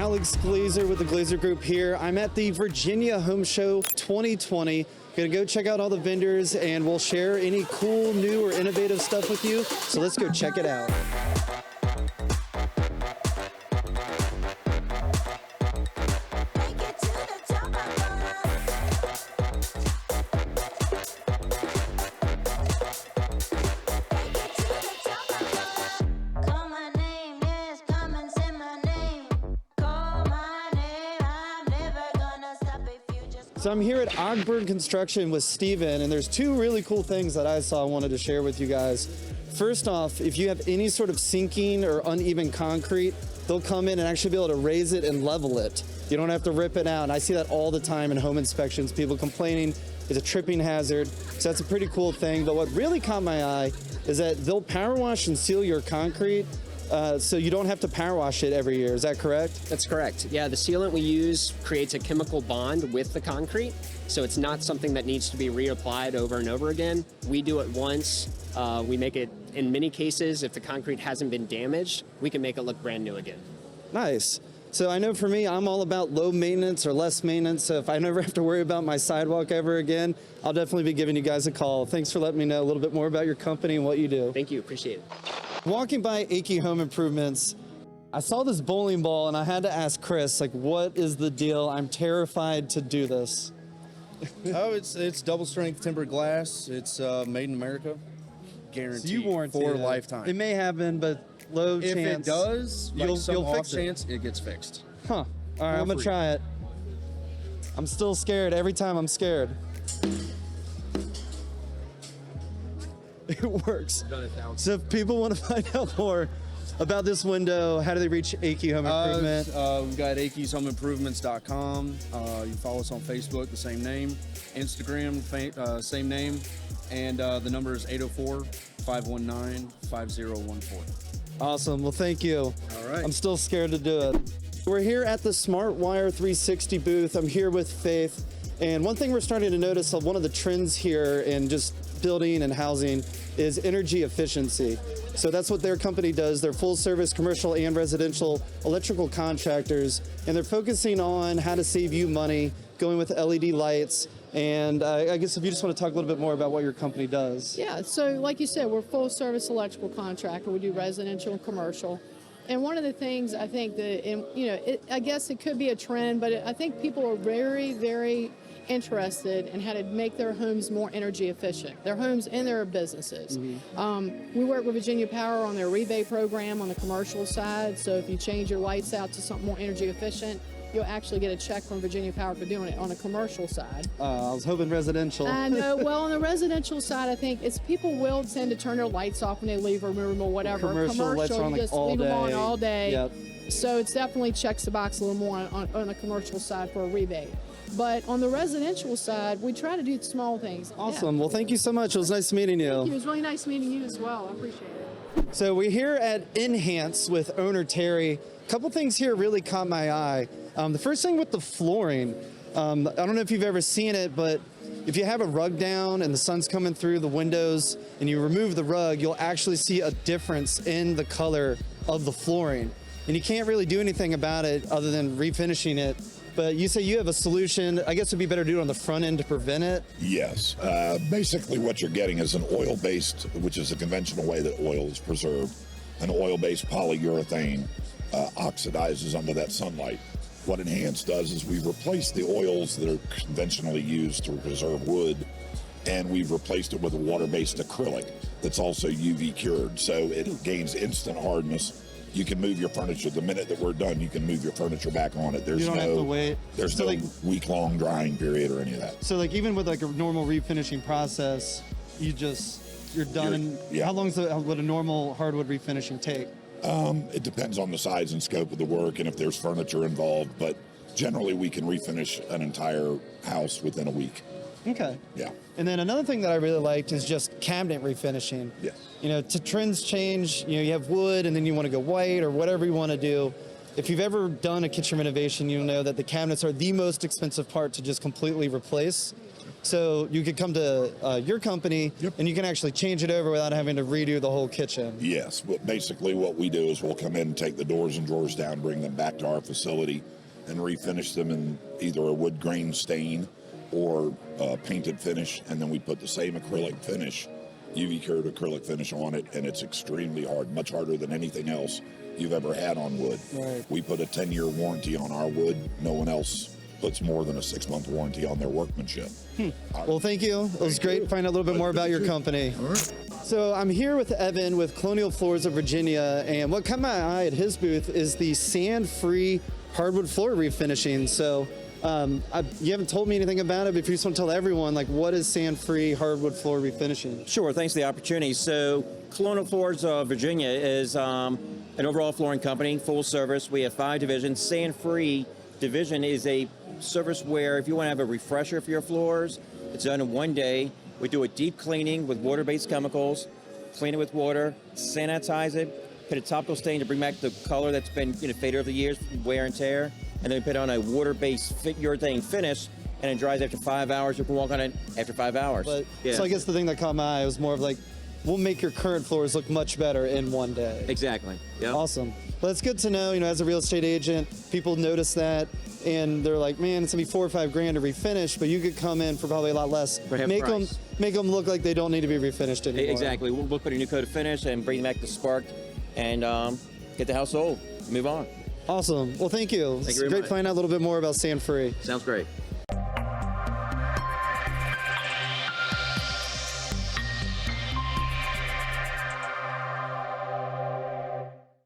Alex Glazer with the Glazer Group here. I'm at the Virginia Home Show 2020. Gonna go check out all the vendors and we'll share any cool, new, or innovative stuff with you. So let's go check it out. So I'm here at Agberg Construction with Steven, and there's two really cool things that I saw I wanted to share with you guys. First off, if you have any sort of sinking or uneven concrete, they'll come in and actually be able to raise it and level it. You don't have to rip it out, and I see that all the time in home inspections, people complaining it's a tripping hazard. So that's a pretty cool thing, but what really caught my eye is that they'll power wash and seal your concrete so you don't have to power wash it every year. Is that correct? That's correct. Yeah, the sealant we use creates a chemical bond with the concrete, so it's not something that needs to be reapplied over and over again. We do it once. We make it, in many cases, if the concrete hasn't been damaged, we can make it look brand new again. Nice. So I know for me, I'm all about low maintenance or less maintenance. So if I never have to worry about my sidewalk ever again, I'll definitely be giving you guys a call. Thanks for letting me know a little bit more about your company and what you do. Thank you. Appreciate it. Walking by Achy Home Improvements, I saw this bowling ball and I had to ask Chris, like, what is the deal? I'm terrified to do this. Oh, it's double strength tempered glass. It's made in America. Guaranteed. So you warranty for it. lifetime. It may happen, but low if chance. If it does, you'll fix it. chance, it gets fixed. Huh. All right, I'm gonna try it. I'm still scared. Every time I'm scared. It works. So if people want to find out more about this window, how do they reach Achy Home Improvement? We've got achyshomeimprovements.com. You can follow us on Facebook, the same name. Instagram, same name. And the number is 804-519-5014. Awesome. Well, thank you. All right. I'm still scared to do it. We're here at the Smart Wire 360 booth. I'm here with Faith. And one thing we're starting to notice, one of the trends here in just building and housing is energy efficiency. So that's what their company does. They're full service commercial and residential electrical contractors, and they're focusing on how to save you money, going with LED lights. And I guess if you just want to talk a little bit more about what your company does. Yeah, so like you said, we're full service electrical contractor. We do residential and commercial. And one of the things I think that, I guess it could be a trend, but I think people are very, very interested in how to make their homes more energy efficient, their homes and their businesses. Mm-hmm. We work with Virginia Power on their rebate program on the commercial side. So if you change your lights out to something more energy efficient, you'll actually get a check from Virginia Power for doing it on the commercial side. I was hoping residential. I know. Well, on the residential side, I think people will tend to turn their lights off when they leave a room or whatever. Commercial lights are on, you like, just all leave day. them on all day. Yep. So it's definitely checks the box a little more on the commercial side for a rebate. But on the residential side, we try to do small things. Awesome. Yeah. Well, thank you so much. It was nice meeting you. Thank you. It was really nice meeting you as well. I appreciate it. So we're here at Enhance with owner Terry. A couple things here really caught my eye. The first thing with the flooring, I don't know if you've ever seen it, but if you have a rug down and the sun's coming through the windows and you remove the rug, you'll actually see a difference in the color of the flooring. And you can't really do anything about it other than refinishing it. But you say you have a solution. I guess it'd be better to do it on the front end to prevent it? Yes. Basically what you're getting is an oil-based, which is the conventional way that oil is preserved. An oil-based polyurethane oxidizes under that sunlight. What Enhance does is we've replaced the oils that are conventionally used to preserve wood, and we've replaced it with a water-based acrylic that's also UV cured, so it gains instant hardness. You can move your furniture the minute that we're done. You can move your furniture back on it. There's you don't have to wait. There's no week-long drying period or any of that. So like even with like a normal refinishing process, you're done. How long would a normal hardwood refinishing take? It depends on the size and scope of the work and if there's furniture involved, but generally we can refinish an entire house within a week. Okay. Yeah. And then another thing that I really liked is just cabinet refinishing. Yes. Trends change. You have wood and then you want to go white or whatever you want to do. If you've ever done a kitchen renovation, you'll know that the cabinets are the most expensive part to just completely replace. So you could come to your company and you can actually change it over without having to redo the whole kitchen. Yes, but basically what we do is we'll come in and take the doors and drawers down, bring them back to our facility, and refinish them in either a wood grain stain or painted finish, and then we put the same acrylic finish, UV cured acrylic finish on it, and it's extremely hard, much harder than anything else you've ever had on wood. Right. We put a 10-year warranty on our wood. No one else puts more than a 6-month warranty on their workmanship. Well, thank you. It was great to find out a little bit more about your company. All right. So I'm here with Evan with Colonial Floors of Virginia, and what caught my eye at his booth is the sand-free hardwood floor refinishing. So you haven't told me anything about it, but if you just want to tell everyone, like, what is sand-free hardwood floor refinishing? Sure, thanks for the opportunity. So Colonial Floors of Virginia is an overall flooring company, full service. We have 5 divisions. Sand-free division is a service where if you want to have a refresher for your floors, it's done in one day. We do a deep cleaning with water-based chemicals, clean it with water, sanitize it, put a topical stain to bring back the color that's been faded over the years from wear and tear, and then we put on a water-based urethane finish, and it dries after 5 hours. You can walk on it after 5 hours. But, Yeah. So I guess the thing that caught my eye was more of like, we'll make your current floors look much better in one day. Exactly. Yeah. Awesome. Well, it's good to know, as a real estate agent, people notice that and they're like, man, it's gonna be $4 or $5 grand to refinish, but you could come in for probably a lot less. For half Make price. them look like they don't need to be refinished anymore. Exactly. We'll put a new coat of finish and bring back the spark and get the house sold. Move on. Awesome. Well, thank you. Thank you It's very great much. finding out a little bit more about sand free. Sounds great.